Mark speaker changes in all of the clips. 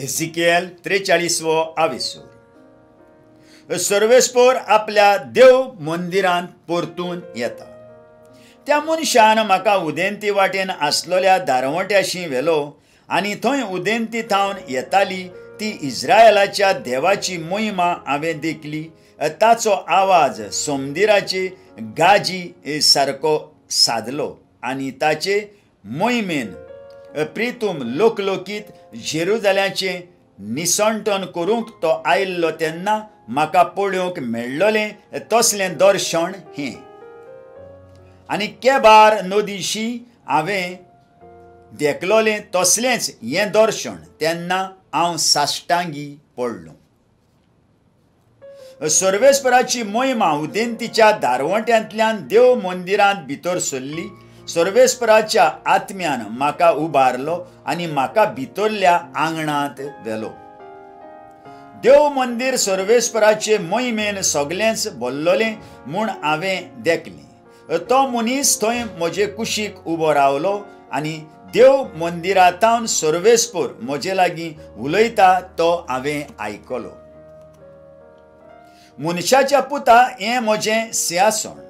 Speaker 1: एझेकिएल 43वो आविसूर. सर्वेस्पोर आपल्या देव मंदिरांत परतून येता. त्या मनशान म्हाका उदेंती वाटेन आसलोल्या दारवट्याशी व्हेलो आनी थंय उदेंती थावन येताली ती इस्रायेलाच्या देवाची महिमा हांवें देखली. ताचो आवाज सोमदिराचे गाजी सारको सादलो आनी ताचे मोहिमेन प्रितूम लोकलोकीत जेरुजाल्याचे निसंटन करूंक तो आयिल्लो तेन्ना म्हाका पळोवंक मेळ्ळोलें तसलें दर्शण हें. आनी केबार नदीशी हांवें देखलोलें तसलेंच हें दर्शण तेन्ना हांव साश्टांगी पडलो. सर्वेस्पराची महिमा उदेंतीच्या दारवट्यांतल्यान देव मंदिरांत भितर सरली. सर्वेस्पराच्या आत्म्यान म्हाका उबारलो आनी म्हाका भितरल्या आंगणांत व्हेलो. देव मंदिर सर्वेस्पराचे महिमेन सगळेंच भरलोलें म्हूण हांवें देखलें. तो मनीस थंय म्हजे कुशीक उबो रावलो आनी देव मंदिरांतावन सर्वेस्पर म्हजे लागीं उलयता तो हांवें आयकलो. मनशाच्या पुता हें म्हजें सिंहासन.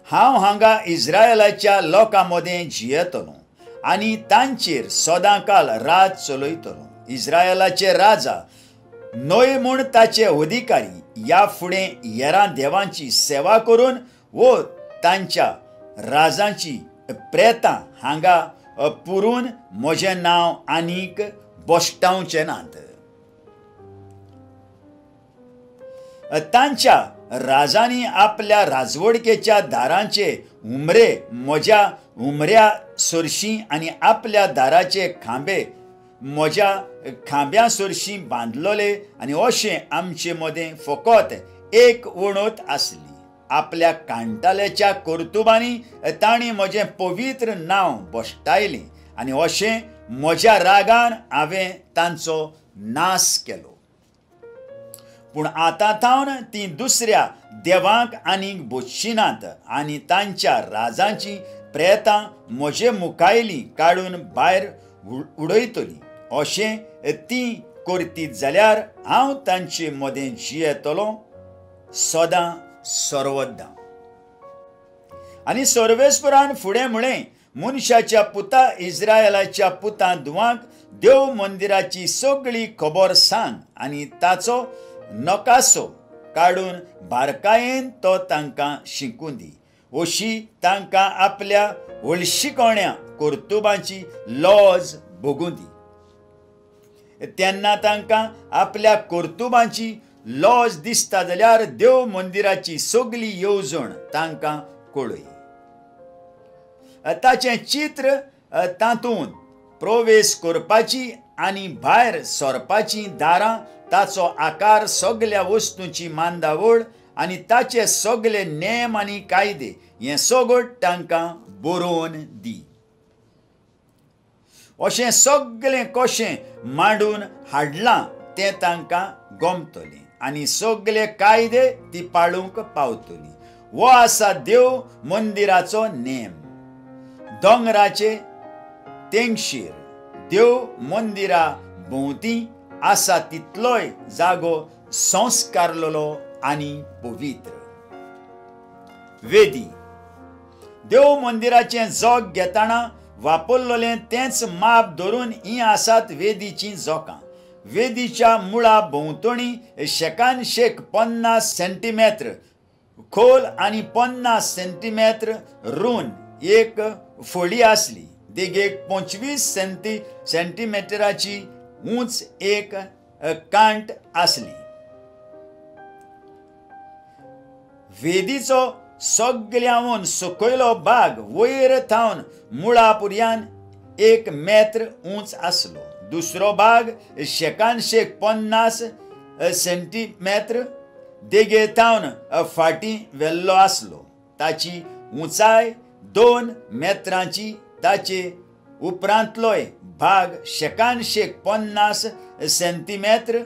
Speaker 1: हांव हांगा इस्रायेलाच्या लोकां मदें जियेतलों आनी तांचेर सदांकाल राज चलयतलों. इस्रायेलाचे राजा न्हय म्हूण ताचे अधिकारी ह्या फुडें हेरां देवांची सेवा करून वो तांच्या राजांची प्रेतां हांगा पुरून म्हजें नांव आनीक बोश्टावचें नात. तांच्या राजांनी आपल्या राजवडकेच्या दारांचे उमरे म्हज्या उमऱ्या सरशीं आनी आपल्या दाराचे खांबे म्हज्या खांब्या सरशीं बांदलोले आनी अशें आमचे मदें फकत एक वणत आसली. आपल्या कांटाल्याच्या कर्तुबांनी तांणी म्हजें पवित्र नांव बोश्टायलें आनी अशें म्हज्या रागान हांवें तांचो नाश केलो. पूण आतां थावन तीं दुसऱ्या देवांक आनीक बोचचिनात आनी तांच्या राजांची प्रेतां म्हजे मुखायलीं काडून भायर उडयतलीं. अशें तीं करतीत जाल्यार हांव तांचे मदें जियेतलों सदां सर्वदां. आनी सर्वेस्परान फुडें म्हळें, मनशाच्या पुता इस्रायेलाच्या पुतां दुवांक देव मंदिराची सगळी खबर सांग आनी ताचो नकासो काडून बारकायेन तो तांकां शिकूं दी. अशी तांकां आपल्या हळशिकोण्या कर्तुबांची लॉज भोगूं दी. तेन्ना तांकां आपल्या कर्तुबांची लॉज दिसता जाल्यार देव मंदिराची सगळी येवजण तांकां कळय. ताचें चित्र तातूंत प्रवेश करपाची आनी भायर सरपाची दारां, ताचो आकार, सगळ्या वस्तूंची मांदावळ आनी ताचे सगळे नेम आनी कायदे हें सगळें तांकां बरोवन दी. अशें सगळें कशें मांडून हाडलां तें तांकां गमतलें आनी सगळे कायदे ती पाळूंक पावतलीं. हो आसा देव मंदिराचो नेम. दोंगराचे तेंगशेर देव मंदिरा भोंवती आसा तितलोय जागो संस्कारलेलो आनी पवित्र. वेदी. देव मंदिराचें जोग घेतना वापरलोलें तेंच माप धरून हीं आसात वेदीचीं जोकां. वेदीच्या मुळा भोंवतणी शेकान शेक 50 सेंटीमेत्र खोल आनी 50 सेंटीमेत्र रूंद एक फळी आसली. देगेक 25 सेंटीमेटराची उंच एक कांट आसली. वेदीचो सगळ्यावून सकयलो भाग वयर थावन मुळा पर्यान 1 मेत्र उंच आसलो. दुसरो भाग शेकान शेक 50 सेंटीमेत्र देगे थावन फाटीं वेल्लो आसलो. ताची उंचाय 2 मेत्रांची. ताचे उपरांतलोय भाग शेकान शेक 50 सेंटीमेत्र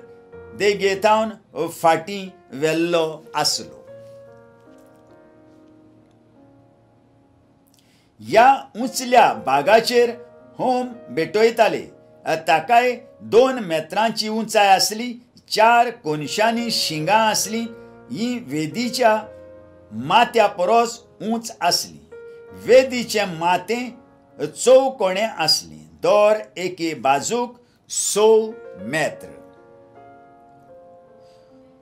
Speaker 1: देगे थावन फाटीं वेल्लो आसलो. ह्या उंचल्या भागाचेर होम भेटयताले ताकाय 2 मेत्रांची उंचाय आसली, 4 कोनशांनी शिंगां आसली, ही वेदीच्या माथ्या परस उंच आसली. वेदीचे माथें चौकोणे आसले, दर एके बाजूक 6 मेत्र.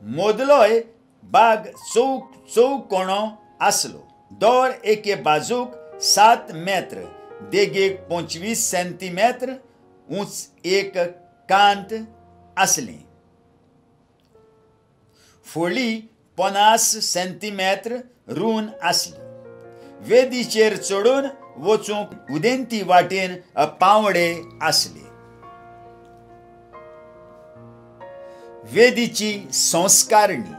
Speaker 1: मोदलोय बाग चौकोणो आसलो, दर एके बाजूक 7 मेत्र, देगेक 25 सेंटीमेत्र उंच एक कांत आसले. फोळी 50 सेंटीमेत्र रूंद आसली. वेदीचेर चढून वचूंक उदेंती वाटेन पावडे आसले. वेदीची संस्कारणी.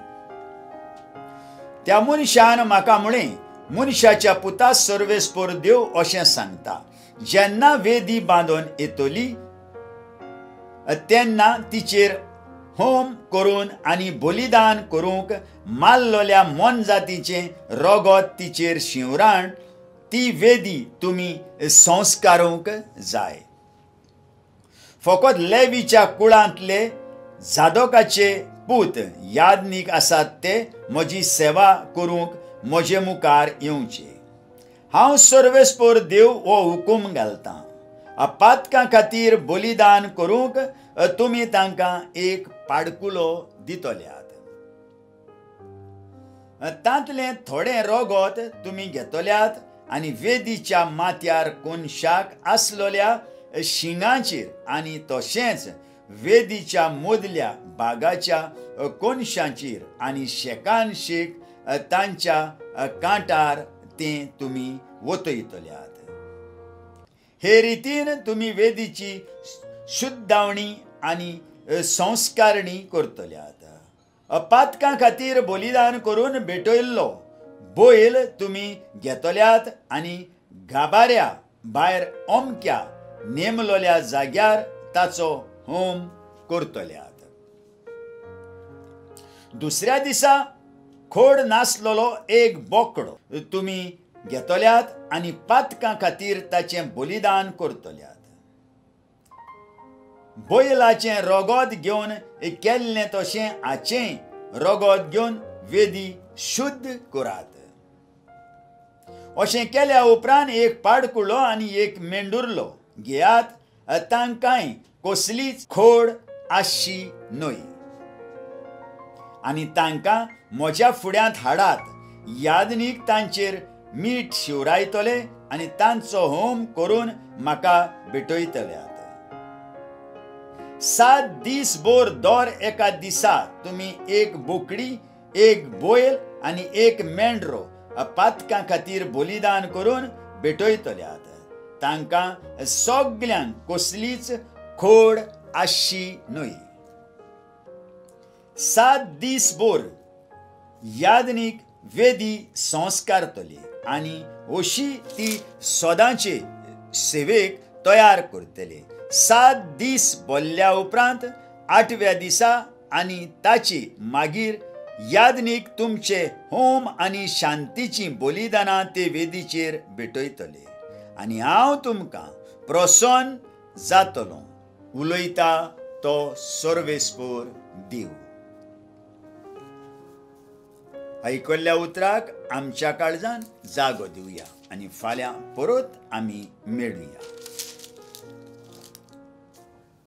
Speaker 1: त्या मनशान म्हाका म्हळें, मनशाच्या पुता सर्वेस्पर देव अशें सांगता, जेन्ना वेदी बांदून येतली तेन्ना तिचेर होम करून आनी बलिदान करूंक मारलोल्या मोनजातीचें रगत तिचेर शिवराण ती वेदी तुमी संस्कारूंक जाय. फकत लेवीच्या कुळांतले जादोकाचे पूत यादनीक आसात ते म्हजी सेवा करूंक म्हजे मुखार येवचे. हांव सर्वेस्पर देव हो हुकूम घालतां, पातकां खातीर बलिदान करूंक तुमी तांकां एक पाडकुलो दितल्यात. तांतलें थोडें रगत तुमी घेतल्यात आनी वेदीच्या माथ्यार कोनशाक आसलोल्या शिंगांचेर आनी तशेंच वेदीच्या मदल्या बागाच्या कोनशांचेर आनी शेकान शेक तांच्या कांटार तें तुमी वतयतल्यात. हे रितीन तुमी वेदीची शुद्धावणी आनी संस्कारणी करतल्यात. पातकां खातीर बलिदान करून भेटयल्लो बैल तुमी घेतल्यात आनी गाभाऱ्या भायर ओमक्या नेमलोल्या जाग्यार ताचो होम करतल्यात. दुसऱ्या दिसा खोड नासलोलो एक बोकडो तुमी घेतल्यात आनी पातकां खातीर ताचें बलिदान करतल्यात. बैलाचें रगत घेवन केल्लें तशें हाचें रगत घेवन वेदी शुद्ध करात. अशें केल्या उपरांत एक पाडकुलो आनी एक मेंढुरलो घेयात. तांकांय कसलीच खोड आसची न्हय आनी तांकां म्हज्या फुड्यांत हाडात. यादनीक तांचेर मीठ शिवरायतले आनी तांचो होम करून म्हाका भेटयतल्यात. 7 दीस भर दर एका दिसा तुमी एक बोकडी, एक बैल आनी एक मेंढरो पातकां खातीर बलिदान करून भेटयतल्यात. तांकां सगल्यांक कसलीच खोड आसची न्हय. 7 दीस भर यादनीक वेदी संस्कारतली आनी अशी ती सदांचे सेवेक तयार करतले. 7 दीस भरल्या उपरांत 8व्या दिसा आनी ताचे मागीर यादनीक तुमचे होम आनी शांतीची बलिदानां ते वेदीचेर भेटयतले आनी हांव तुमकां प्रसन्न जातलों. उलयता तो सर्वेस्पर देव. आयकल्ल्या उतराक आमच्या काळजान जागो दिवया आनी फाल्यां परत आमी मेळुया.